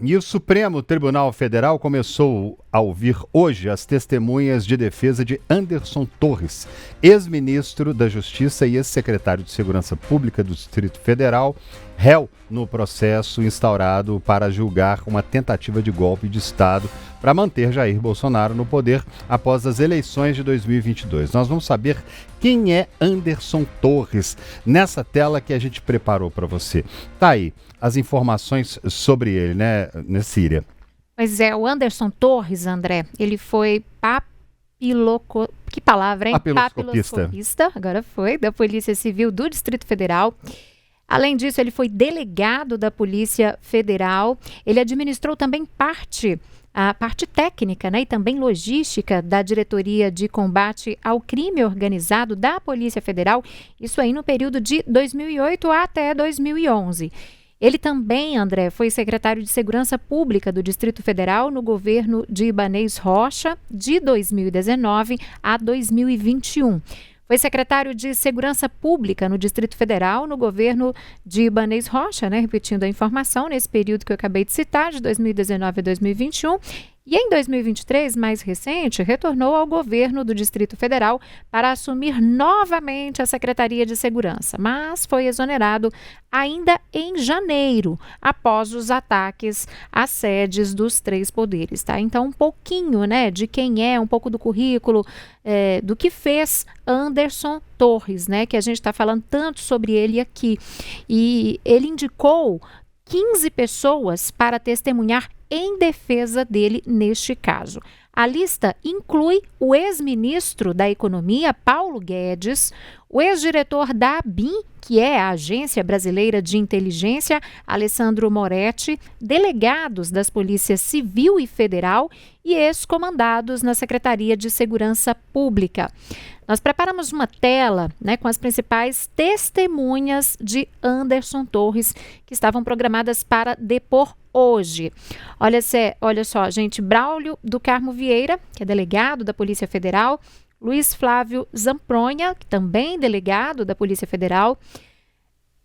E o Supremo Tribunal Federal começou a ouvir hoje as testemunhas de defesa de Anderson Torres, ex-ministro da Justiça e ex-secretário de Segurança Pública do Distrito Federal, réu no processo instaurado para julgar uma tentativa de golpe de Estado para manter Jair Bolsonaro no poder após as eleições de 2022. Nós vamos saber quem é Anderson Torres nessa tela que a gente preparou para você. Tá aí as informações sobre ele, né, Síria? Pois é, o Anderson Torres, André, ele foi que palavra, hein? Papiloscopista, agora foi, da Polícia Civil do Distrito Federal. Além disso, ele foi delegado da Polícia Federal. Ele administrou também a parte técnica, né, e também logística da Diretoria de Combate ao Crime Organizado da Polícia Federal, isso aí no período de 2008 até 2011. Ele também, André, foi secretário de Segurança Pública do Distrito Federal no governo de Ibanez Rocha, de 2019 a 2021. Foi secretário de Segurança Pública no Distrito Federal, no governo de Ibanez Rocha, né? Repetindo a informação, nesse período que eu acabei de citar, de 2019 a 2021. E em 2023, mais recente, retornou ao governo do Distrito Federal para assumir novamente a Secretaria de Segurança, mas foi exonerado ainda em janeiro, após os ataques às sedes dos três poderes, tá? Então, um pouquinho, né, de quem é, um pouco do currículo, do que fez Anderson Torres, né, que a gente está falando tanto sobre ele aqui. E ele indicou 15 pessoas para testemunhar em defesa dele neste caso. A lista inclui o ex-ministro da Economia, Paulo Guedes, o ex-diretor da ABIN, que é a Agência Brasileira de Inteligência, Alessandro Moretti, delegados das Polícias Civil e Federal e ex-comandados na Secretaria de Segurança Pública. Nós preparamos uma tela, né, com as principais testemunhas de Anderson Torres que estavam programadas para depor hoje. Olha só, gente, Braulio do Carmo Vieira, que é delegado da Polícia Federal, Luiz Flávio Zampronha, que também delegado da Polícia Federal,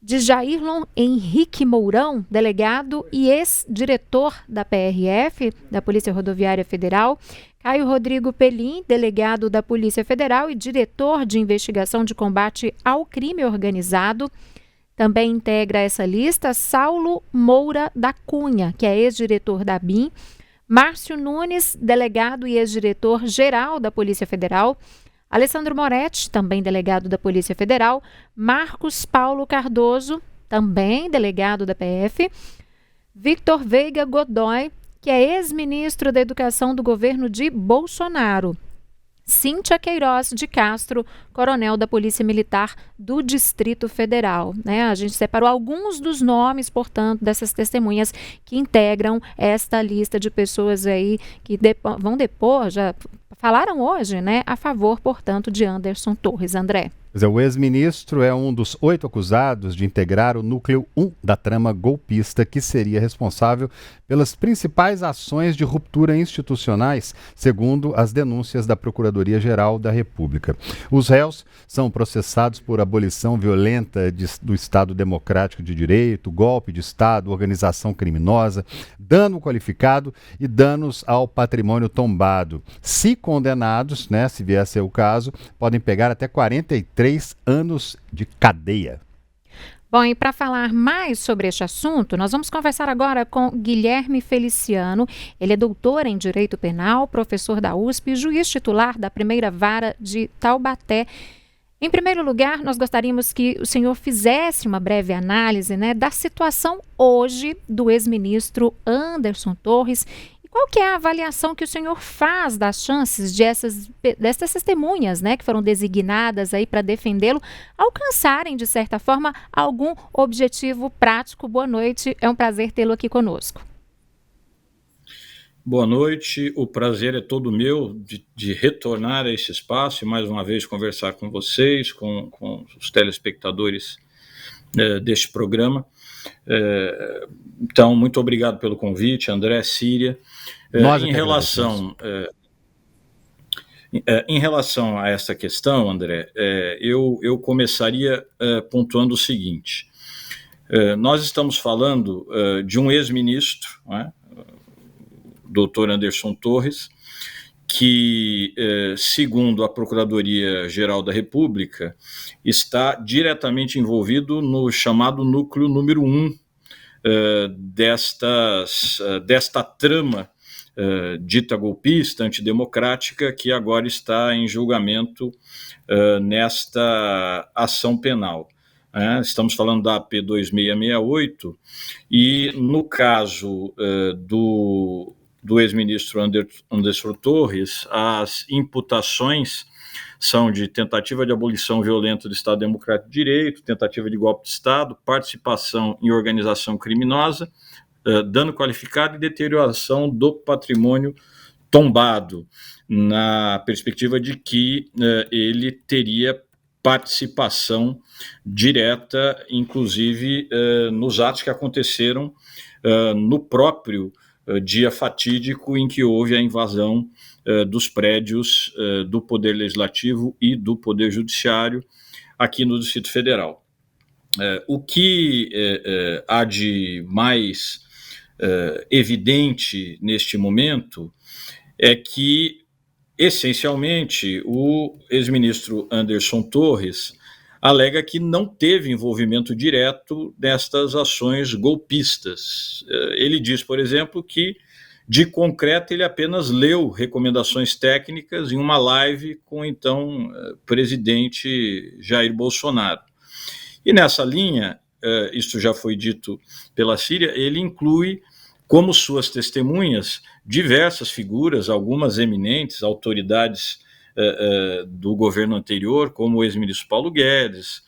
Djairlon Henrique Mourão, delegado e ex-diretor da PRF, da Polícia Rodoviária Federal, Caio Rodrigo Pelim, delegado da Polícia Federal e diretor de investigação de combate ao crime organizado. Também integra essa lista Saulo Moura da Cunha, que é ex-diretor da ABIN, Márcio Nunes, delegado e ex-diretor geral da Polícia Federal, Alessandro Moretti, também delegado da Polícia Federal, Marcos Paulo Cardoso, também delegado da PF, Victor Veiga Godoy, que é ex-ministro da Educação do governo de Bolsonaro, Cíntia Queiroz de Castro, coronel da Polícia Militar do Distrito Federal, né? A gente separou alguns dos nomes, portanto, dessas testemunhas que integram esta lista de pessoas aí que vão depor, já falaram hoje, né, a favor, portanto, de Anderson Torres. André. O ex-ministro é um dos 8 acusados de integrar o núcleo 1 da trama golpista, que seria responsável pelas principais ações de ruptura institucionais, segundo as denúncias da Procuradoria-Geral da República. Os réus são processados por abolição violenta do Estado Democrático de Direito, golpe de Estado, organização criminosa, dano qualificado e danos ao patrimônio tombado. Se condenados, né, se vier a ser o caso, podem pegar até 43 anos de cadeia. Bom, e para falar mais sobre este assunto, nós vamos conversar agora com Guilherme Feliciano. Ele é doutor em Direito Penal, professor da USP e juiz titular da Primeira Vara de Taubaté. Em primeiro lugar, nós gostaríamos que o senhor fizesse uma breve análise, né, da situação hoje do ex-ministro Anderson Torres. Qual que é a avaliação que o senhor faz das chances dessas testemunhas, né, que foram designadas aí para defendê-lo, alcançarem, de certa forma, algum objetivo prático? Boa noite, é um prazer tê-lo aqui conosco. Boa noite, o prazer é todo meu de retornar a esse espaço e mais uma vez conversar com vocês, com os telespectadores deste programa. Então, muito obrigado pelo convite, André, Síria. Em relação a essa questão, André, eu começaria pontuando o seguinte. Nós estamos falando de um ex-ministro, né, Dr. Anderson Torres, que, segundo a Procuradoria-Geral da República, está diretamente envolvido no chamado núcleo número 1 desta trama dita golpista, antidemocrática, que agora está em julgamento nesta ação penal. Estamos falando da AP 2668, e no caso do ex-ministro Anderson Torres, as imputações são de tentativa de abolição violenta do Estado Democrático de Direito, tentativa de golpe de Estado, participação em organização criminosa, dano qualificado e deterioração do patrimônio tombado, na perspectiva de que ele teria participação direta, inclusive nos atos que aconteceram no próprio dia fatídico em que houve a invasão dos prédios do Poder Legislativo e do Poder Judiciário aqui no Distrito Federal. O que há de mais evidente neste momento é que, essencialmente, o ex-ministro Anderson Torres alega que não teve envolvimento direto nestas ações golpistas. Ele diz, por exemplo, que, de concreto, ele apenas leu recomendações técnicas em uma live com o então presidente Jair Bolsonaro. E nessa linha, isso já foi dito pela Síria, ele inclui como suas testemunhas diversas figuras, algumas eminentes, autoridades do governo anterior, como o ex-ministro Paulo Guedes,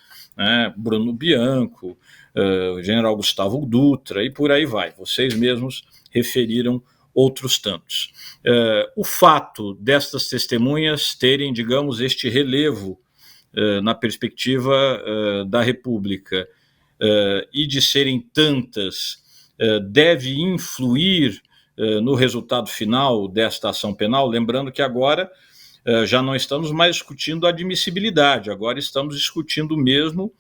Bruno Bianco, o general Gustavo Dutra, e por aí vai. Vocês mesmos referiram outros tantos. O fato destas testemunhas terem, digamos, este relevo na perspectiva da República e de serem tantas, deve influir no resultado final desta ação penal, lembrando que agora já não estamos mais discutindo admissibilidade, agora estamos discutindo mesmo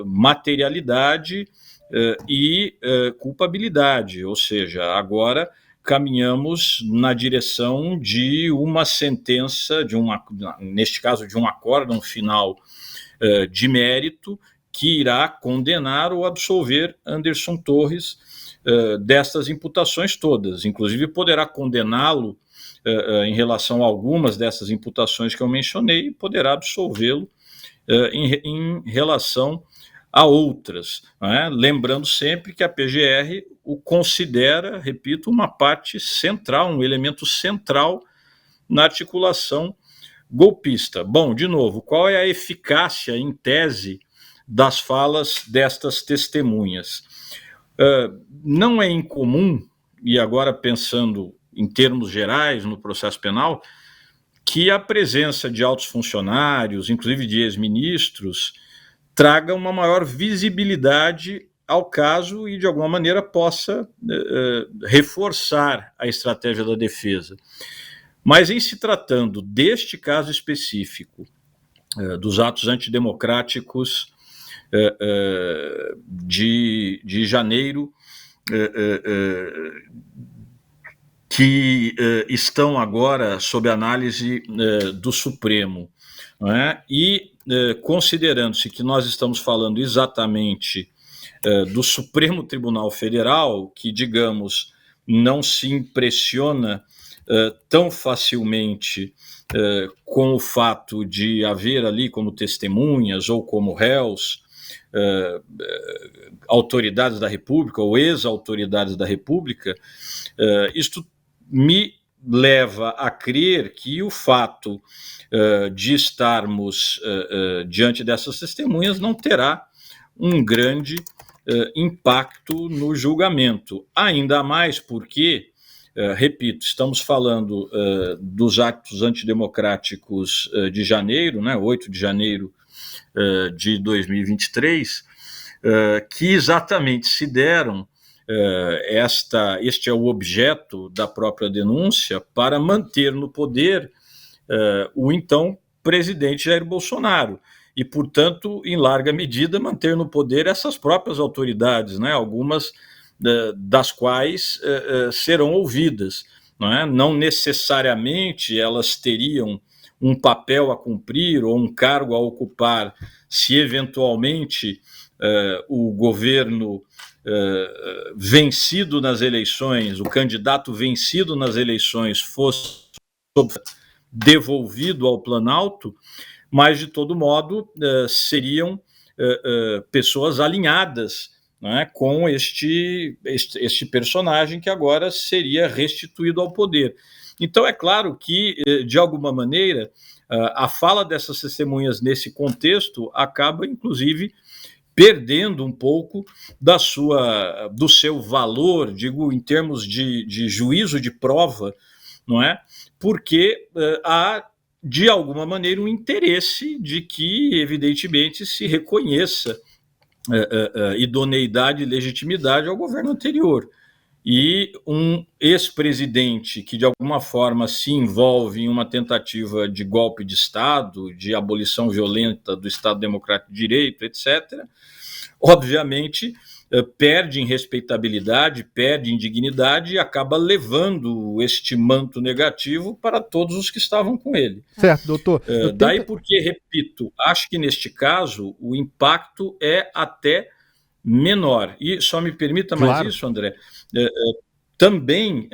materialidade e culpabilidade, ou seja, agora caminhamos na direção de uma sentença, neste caso de um acórdão final de mérito, que irá condenar ou absolver Anderson Torres destas imputações todas, inclusive poderá condená-lo em relação a algumas dessas imputações que eu mencionei e poderá absolvê-lo em relação a outras, lembrando sempre que a PGR o considera, repito, uma parte central, um elemento central na articulação golpista. Bom, de novo, qual é a eficácia em tese das falas destas testemunhas? Não é incomum, e agora pensando em termos gerais no processo penal, que a presença de altos funcionários, inclusive de ex-ministros, traga uma maior visibilidade ao caso e, de alguma maneira, possa reforçar a estratégia da defesa. Mas, em se tratando deste caso específico, dos atos antidemocráticos de janeiro, que estão agora sob análise do Supremo, e considerando-se que nós estamos falando exatamente do Supremo Tribunal Federal, que, digamos, não se impressiona tão facilmente com o fato de haver ali como testemunhas ou como réus autoridades da República ou ex-autoridades da República, isto me leva a crer que o fato de estarmos diante dessas testemunhas não terá um grande impacto no julgamento, ainda mais porque, repito, estamos falando dos atos antidemocráticos de janeiro, 8 de janeiro de 2023, que exatamente se deram, este é o objeto da própria denúncia, para manter no poder o então presidente Jair Bolsonaro e, portanto, em larga medida, manter no poder essas próprias autoridades, algumas das quais serão ouvidas. Não necessariamente elas teriam um papel a cumprir ou um cargo a ocupar se eventualmente o governo vencido nas eleições, o candidato vencido nas eleições fosse devolvido ao Planalto, mas de todo modo seriam pessoas alinhadas, com este personagem que agora seria restituído ao poder. Então, é claro que, de alguma maneira, a fala dessas testemunhas nesse contexto acaba, inclusive, perdendo um pouco do seu valor, digo, em termos de juízo de prova, não é? Porque há, de alguma maneira, um interesse de que, evidentemente, se reconheça idoneidade e legitimidade ao governo anterior. E um ex-presidente que, de alguma forma, se envolve em uma tentativa de golpe de Estado, de abolição violenta do Estado Democrático de Direito, etc., obviamente perde em respeitabilidade, perde em dignidade e acaba levando este manto negativo para todos os que estavam com ele. Certo, doutor. Daí porque, repito, acho que neste caso o impacto é até menor. E só me permita mais isso, André. Também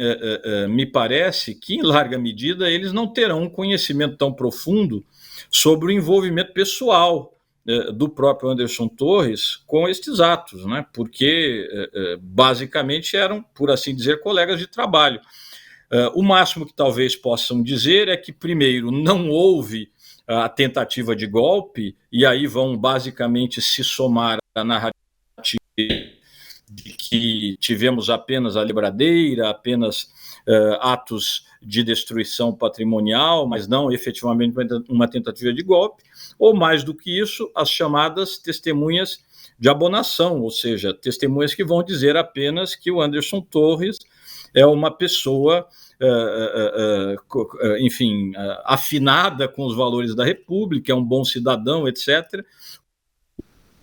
me parece que, em larga medida, eles não terão um conhecimento tão profundo sobre o envolvimento pessoal do próprio Anderson Torres com estes atos, porque basicamente eram, por assim dizer, colegas de trabalho. O máximo que talvez possam dizer é que, primeiro, não houve a tentativa de golpe, e aí vão basicamente se somar a narrativa de que tivemos apenas a lebradeira, apenas atos de destruição patrimonial, mas não efetivamente uma tentativa de golpe, ou mais do que isso, as chamadas testemunhas de abonação, ou seja, testemunhas que vão dizer apenas que o Anderson Torres é uma pessoa, enfim, afinada com os valores da República, é um bom cidadão, etc.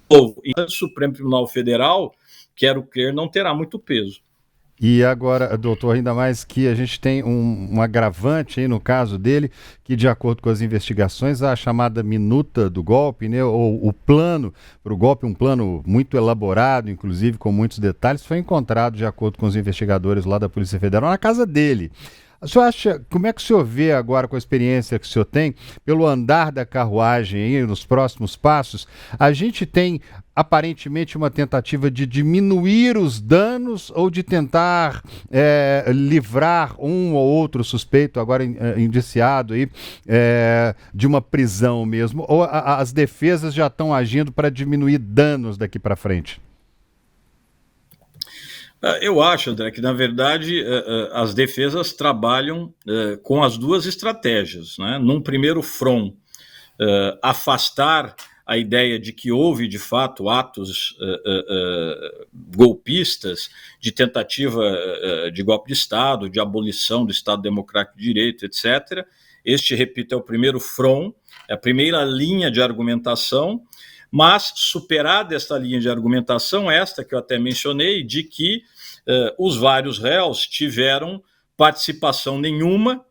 O Supremo Tribunal Federal, quero crer, não terá muito peso. E agora, doutor, ainda mais que a gente tem um agravante aí no caso dele, que de acordo com as investigações, a chamada minuta do golpe, ou o plano para o golpe, um plano muito elaborado, inclusive com muitos detalhes, foi encontrado, de acordo com os investigadores lá da Polícia Federal, na casa dele. O senhor acha, como é que o senhor vê agora, com a experiência que o senhor tem, pelo andar da carruagem aí, nos próximos passos, a gente tem aparentemente uma tentativa de diminuir os danos ou de tentar livrar um ou outro suspeito, agora indiciado aí, de uma prisão mesmo, ou as defesas já estão agindo para diminuir danos daqui para frente? Eu acho, André, que na verdade as defesas trabalham com as duas estratégias, Num primeiro front, afastar a ideia de que houve de fato atos golpistas, de tentativa de golpe de Estado, de abolição do Estado Democrático de Direito, etc. Este, repito, é o primeiro front, é a primeira linha de argumentação, mas superada esta linha de argumentação, esta que eu até mencionei, de que os vários réus tiveram participação nenhuma,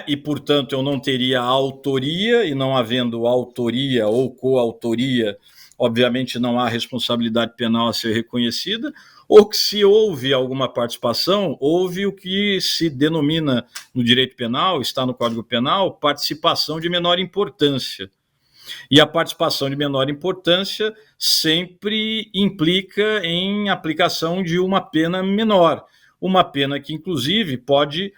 e, portanto, eu não teria autoria, e não havendo autoria ou coautoria, obviamente não há responsabilidade penal a ser reconhecida, ou que se houve alguma participação, houve o que se denomina no direito penal, está no Código Penal, participação de menor importância. E a participação de menor importância sempre implica em aplicação de uma pena menor, uma pena que, inclusive, pode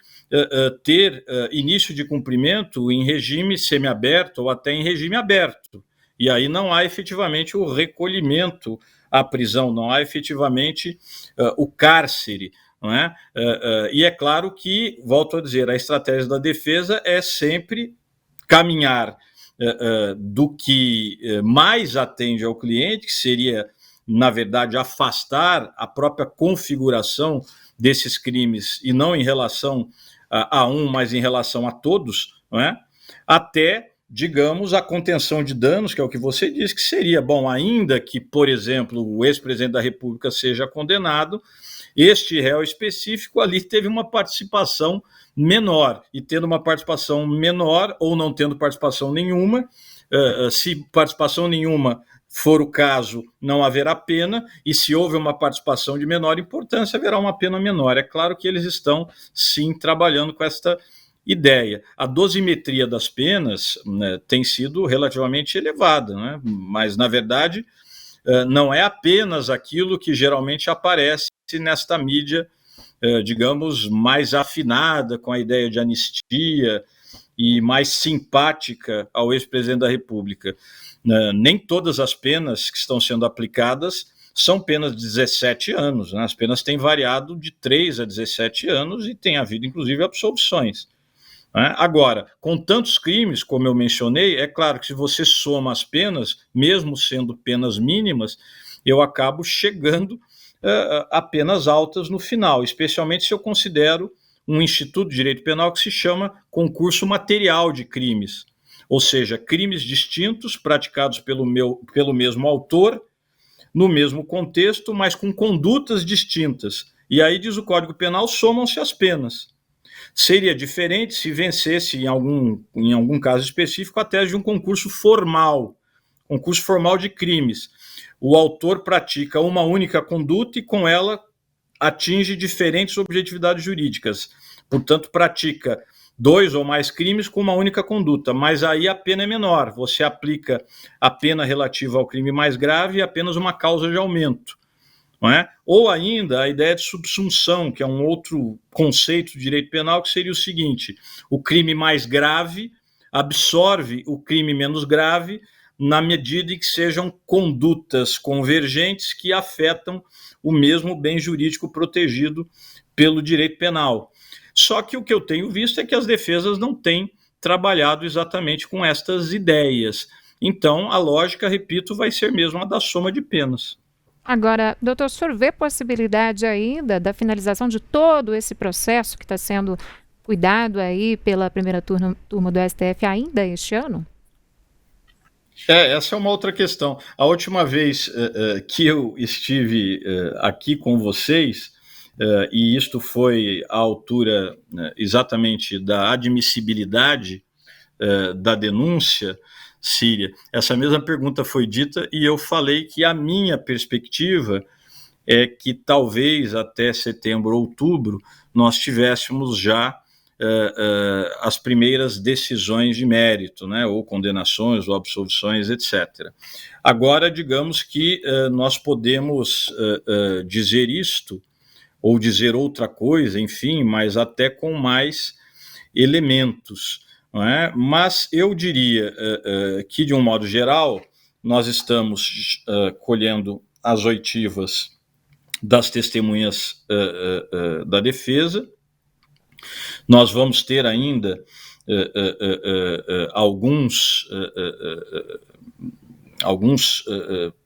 ter início de cumprimento em regime semiaberto ou até em regime aberto. E aí não há efetivamente o recolhimento à prisão, não há efetivamente o cárcere. Não é? E é claro que, volto a dizer, a estratégia da defesa é sempre caminhar do que mais atende ao cliente, que seria, na verdade, afastar a própria configuração desses crimes, e não em relação a um, mas em relação a todos, não é? Até, digamos, a contenção de danos, que é o que você disse, que seria, bom, ainda que, por exemplo, o ex-presidente da República seja condenado, Este réu específico ali teve uma participação menor, e tendo uma participação menor ou não tendo participação nenhuma, se participação nenhuma for o caso, não haverá pena, e se houve uma participação de menor importância, haverá uma pena menor. É claro que eles estão, sim, trabalhando com esta ideia. A dosimetria das penas, né, tem sido relativamente elevada, né? Mas, na verdade, não é apenas aquilo que geralmente aparece nesta mídia, digamos, mais afinada com a ideia de anistia e mais simpática ao ex-presidente da República. Nem todas as penas que estão sendo aplicadas são penas de 17 anos, né? As penas têm variado de 3 a 17 anos e tem havido, inclusive, absolvições. Agora, com tantos crimes, como eu mencionei, é claro que se você soma as penas, mesmo sendo penas mínimas, eu acabo chegando a penas altas no final, especialmente se eu considero um instituto de direito penal que se chama concurso material de crimes, ou seja, crimes distintos praticados pelo mesmo autor, no mesmo contexto, mas com condutas distintas. E aí, diz o Código Penal, somam-se as penas. Seria diferente se vencesse, em algum caso específico, a tese de um concurso formal de crimes. O autor pratica uma única conduta e, com ela, atinge diferentes objetividades jurídicas. Portanto, pratica 2 ou mais crimes com uma única conduta, mas aí a pena é menor. Você aplica a pena relativa ao crime mais grave e apenas uma causa de aumento. Não é? Ou ainda a ideia de subsunção, que é um outro conceito de direito penal, que seria o seguinte: o crime mais grave absorve o crime menos grave na medida em que sejam condutas convergentes que afetam o mesmo bem jurídico protegido pelo direito penal. Só que o que eu tenho visto é que as defesas não têm trabalhado exatamente com estas ideias. Então, a lógica, repito, vai ser mesmo a da soma de penas. Agora, doutor, o senhor vê possibilidade ainda da finalização de todo esse processo que está sendo cuidado aí pela primeira turma do STF ainda este ano? Essa é uma outra questão. A última vez que eu estive aqui com vocês, e isto foi à altura exatamente da admissibilidade da denúncia síria, essa mesma pergunta foi dita e eu falei que a minha perspectiva é que talvez até setembro, outubro, nós tivéssemos já as primeiras decisões de mérito, né, ou condenações, ou absolvições, etc. Agora, digamos que nós podemos dizer isto, ou dizer outra coisa, enfim, mas até com mais elementos. Não é? Mas eu diria que, de um modo geral, nós estamos colhendo as oitivas das testemunhas da defesa. Nós vamos ter ainda alguns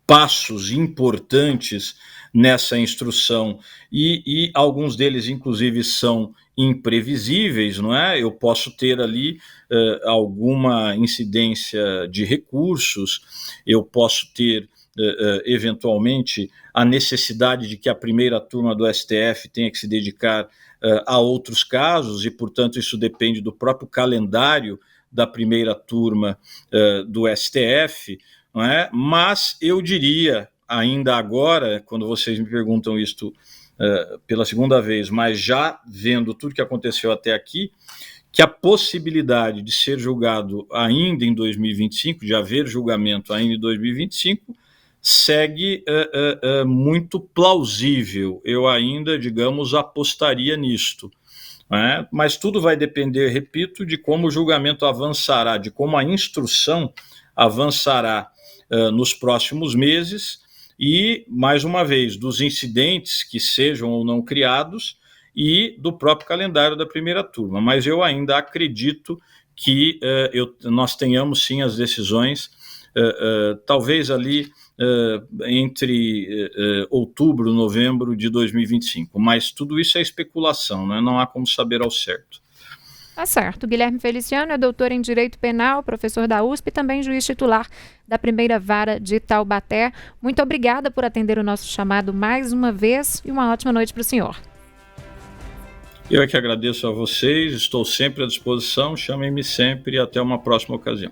passos importantes nessa instrução e alguns deles, inclusive, são imprevisíveis, não é? Eu posso ter ali alguma incidência de recursos, eu posso ter eventualmente a necessidade de que a primeira turma do STF tenha que se dedicar a outros casos e, portanto, isso depende do próprio calendário da primeira turma do STF, não é? Mas eu diria, ainda agora, quando vocês me perguntam isto pela segunda vez, mas já vendo tudo que aconteceu até aqui, que a possibilidade de ser julgado ainda em 2025, de haver julgamento ainda em 2025, segue muito plausível. Eu ainda, digamos, apostaria nisto. Né? Mas tudo vai depender, repito, de como o julgamento avançará, de como a instrução avançará nos próximos meses e, mais uma vez, dos incidentes que sejam ou não criados e do próprio calendário da primeira turma. Mas eu ainda acredito que nós tenhamos, sim, as decisões, talvez ali entre outubro, novembro de 2025. Mas tudo isso é especulação, né? Não há como saber ao certo. Tá certo. Guilherme Feliciano é doutor em Direito Penal, professor da USP e também juiz titular da primeira vara de Taubaté. Muito obrigada por atender o nosso chamado mais uma vez e uma ótima noite para o senhor. Eu é que agradeço a vocês, estou sempre à disposição, chamem-me sempre e até uma próxima ocasião.